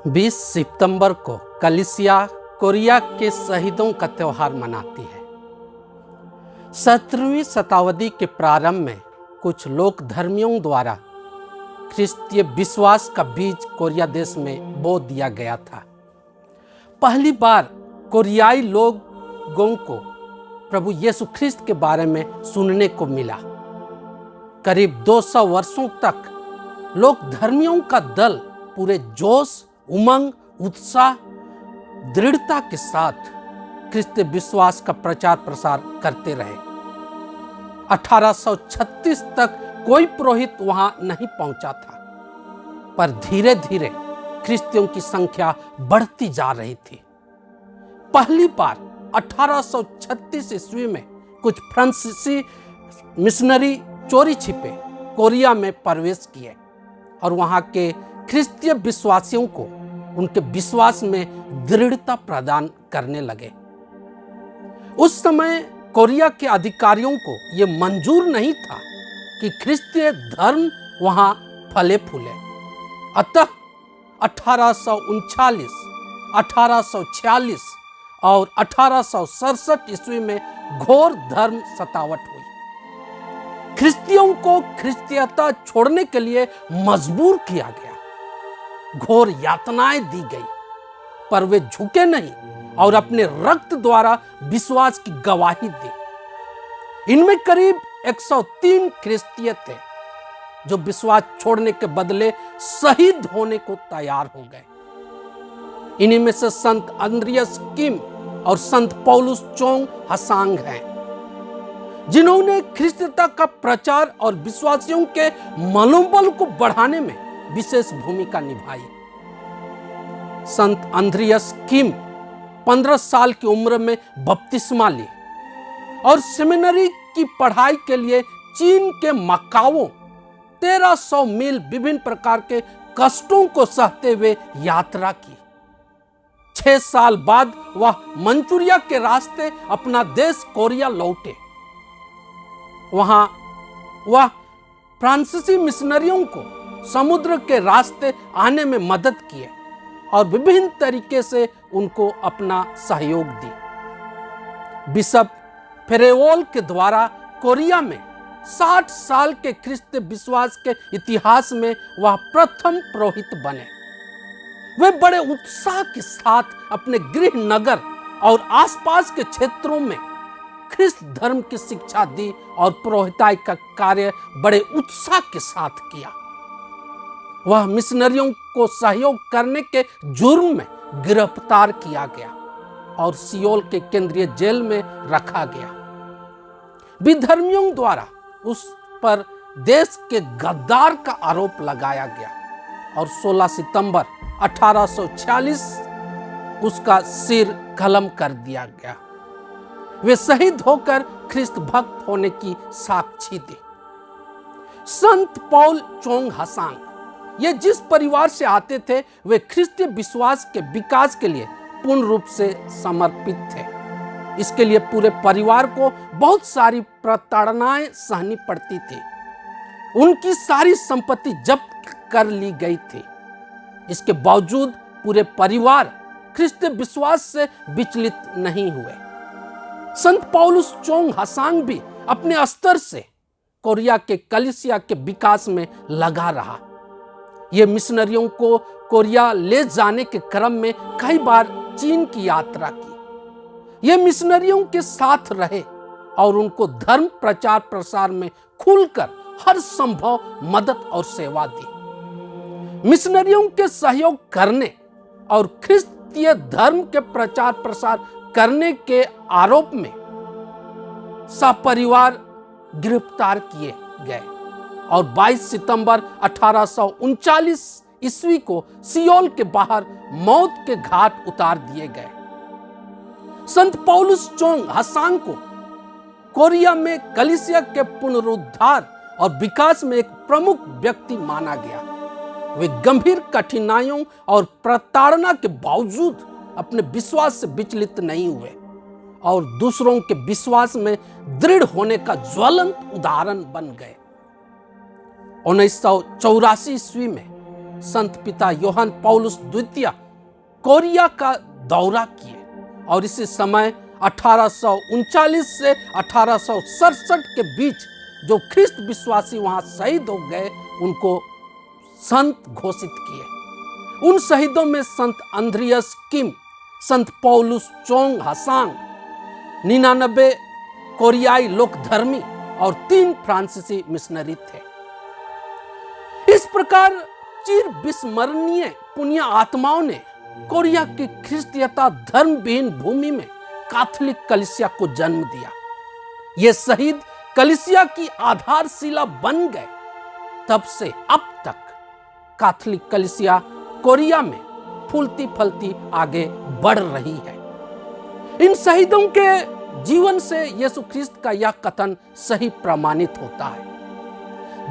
20 सितंबर को कलीसिया कोरिया के शहीदों का त्योहार मनाती है। 17वीं शताब्दी के प्रारंभ में कुछ लोक धर्मियों द्वारा ख्रिस्तीय विश्वास का बीज कोरिया देश में बो दिया गया था। पहली बार कोरियाई लोगों को प्रभु यीशु ख्रिस्त के बारे में सुनने को मिला। करीब 200 वर्षों तक लोक धर्मियों का दल पूरे जोश, उमंग, उत्साह, दृढ़ता के साथ ख्रिस्तीय विश्वास का प्रचार प्रसार करते रहे। 1836 तक कोई पुरोहित वहां नहीं पहुंचा था, पर धीरे धीरे ख्रिस्तियों की संख्या बढ़ती जा रही थी। पहली बार 1836 ईस्वी में कुछ फ्रांसीसी मिशनरी चोरी छिपे कोरिया में प्रवेश किए और वहां के ख्रिस्तीय विश्वासियों को उनके विश्वास में दृढ़ता प्रदान करने लगे। उस समय कोरिया के अधिकारियों को यह मंजूर नहीं था कि ख्रिस्तीय धर्म वहां फले फूले। अतः 1839, 1846 और 1867 ईस्वी में घोर धर्म सतावट हुई। ख्रिस्तियों को ख्रिस्तीयता छोड़ने के लिए मजबूर किया गया। घोर यातनाएं दी गई, पर वे झुके नहीं और अपने रक्त द्वारा विश्वास की गवाही दी। इनमें करीब 103 ख्रिस्तीय थे जो विश्वास छोड़ने के बदले शहीद होने को तैयार हो गए। इन्हीं में से संत अंद्रियस किम और संत पौलुस चोंग हसांग हैं, जिन्होंने ख्रिस्तीयता का प्रचार और विश्वासियों के मनोबल को बढ़ाने में विशेष भूमिका निभाई। संत अंद्रियस किम 15 साल की उम्र में बपतिस्मा ली और सेमिनरी की पढ़ाई के लिए चीन के मकाओ 1300 मील विभिन्न प्रकार के कष्टों को सहते हुए यात्रा की। 6 साल बाद वह मंचूरिया के रास्ते अपना देश कोरिया लौटे। वहां वह फ्रांसीसी मिशनरियों को समुद्र के रास्ते आने में मदद किए और विभिन्न तरीके से उनको अपना सहयोग दी। बिशप फेरेवोल के द्वारा कोरिया में 60 साल के ख्रिस्तीय विश्वास के इतिहास में वह प्रथम पुरोहित बने। वे बड़े उत्साह के साथ अपने गृह नगर और आसपास के क्षेत्रों में ख्रिस्त धर्म की शिक्षा दी और पुरोहिताई का कार्य बड़े उत्साह के साथ किया। वह मिशनरियों को सहयोग करने के जुर्म में गिरफ्तार किया गया और सियोल के केंद्रीय जेल में रखा गया। विधर्मियों द्वारा उस पर देश के गद्दार का आरोप लगाया गया और 16 सितंबर 1846 उसका सिर कलम कर दिया गया। वे शहीद होकर ख्रिस्त भक्त होने की साक्षी दी। संत पौल चोंग हसांग ये जिस परिवार से आते थे, वे ख्रिस्तीय विश्वास के विकास के लिए पूर्ण रूप से समर्पित थे। इसके लिए पूरे परिवार को बहुत सारी प्रताड़नाएं सहनी पड़ती थी। उनकी सारी संपत्ति जब्त कर ली गई थी। इसके बावजूद पूरे परिवार ख्रिस्तीय विश्वास से विचलित नहीं हुए। संत पौलुस चोंग हसांग भी अपने स्तर से कोरिया के कलीसिया के विकास में लगा रहा। ये मिशनरियों को कोरिया ले जाने के क्रम में कई बार चीन की यात्रा की। ये मिशनरियों के साथ रहे और उनको धर्म प्रचार प्रसार में खुलकर हर संभव मदद और सेवा दी। मिशनरियों के सहयोग करने और ख्रिस्तीय धर्म के प्रचार प्रसार करने के आरोप में सपरिवार गिरफ्तार किए गए और 22 सितंबर 1839 ईस्वी को सियोल के बाहर मौत के घाट उतार दिए गए। संत पौलुस चोंग हसांग को कोरिया में कलीसिया के पुनरुद्धार और विकास में एक प्रमुख व्यक्ति माना गया। वे गंभीर कठिनाइयों और प्रताड़ना के बावजूद अपने विश्वास से विचलित नहीं हुए और दूसरों के विश्वास में दृढ़ होने का ज्वलंत उदाहरण बन गए। 1984 ईस्वी में संत पिता यूहन्ना पौलुस द्वितीय कोरिया का दौरा किए और इसी समय 1839 से 1867 के बीच जो ख्रिस्त विश्वासी वहां शहीद हो गए उनको संत घोषित किए। उन शहीदों में संत अंद्रियस किम, संत पौलुस चोंग हसांग, 99 कोरियाई लोकधर्मी और 3 फ्रांसीसी मिशनरी थे। इस प्रकार चिर विस्मरणीय पुण्य आत्माओं ने कोरिया की ख्रिस्तीयता धर्मविहीन भूमि में कैथोलिक कलीसिया को जन्म दिया। ये शहीद कलीसिया की आधारशिला बन गए। तब से अब तक कैथोलिक कलीसिया कोरिया में फूलती फलती आगे बढ़ रही है। इन शहीदों के जीवन से यीशु ख्रिस्त का यह कथन सही प्रमाणित होता है,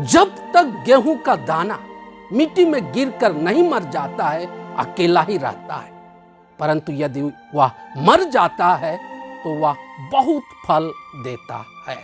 जब तक गेहूं का दाना मिट्टी में गिरकर नहीं मर जाता है अकेला ही रहता है, परंतु यदि वह मर जाता है तो वह बहुत फल देता है।